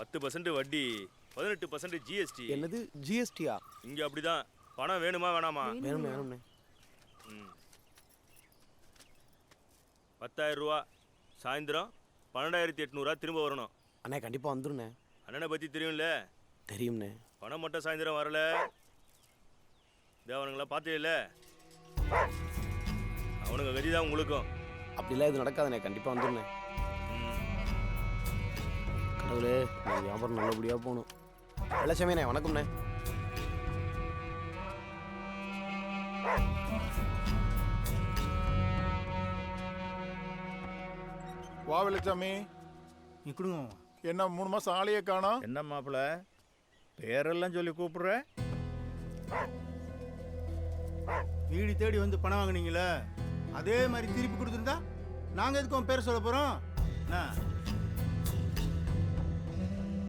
10% வட்டி, 18% ஜிஎஸ்டி. என்னது ஜிஎஸ்டியா? இங்க அப்படிதான். பணம் வேணுமா வேணாமா? வேணும்ண்ணே வேணும்ண்ணே. 10,000 ரூபா சாயந்தரம் 12,800 திரும்ப வரணும். அண்ணே கண்டிப்பாக வந்துடுண்ணே. அண்ணனை பற்றி தெரியும்ல? தெரியும்ண்ணே. பணம் மட்டும் சாயந்தரம் வரல, தேவனுங்களா பார்த்துல அவனுங்க கதி தான் உங்களுக்கும். அப்படிலாம் இது நடக்காதுண்ணே, கண்டிப்பாக வந்துடுண்ணே. கடவுளே, இந்த வியாபாரம் நல்லபடியாக போகணும். வெள்ளச்சாமிண்ணே வணக்கம்ண்ணே. வா வெள்ளச்சாமி. நீ கொடுங்க. என்ன 3 மாசம் ஆளையே காணோம்? என்ன மாப்பிள்ள பேரெல்லாம் சொல்லி கூப்பிடுற? வீடு தேடி வந்து பணம் வாங்கினீங்களே, அதே மாதிரி திருப்பி கொடுத்துருந்தா நாங்கள் எதுக்கும் பேர் சொல்ல போகிறோம்?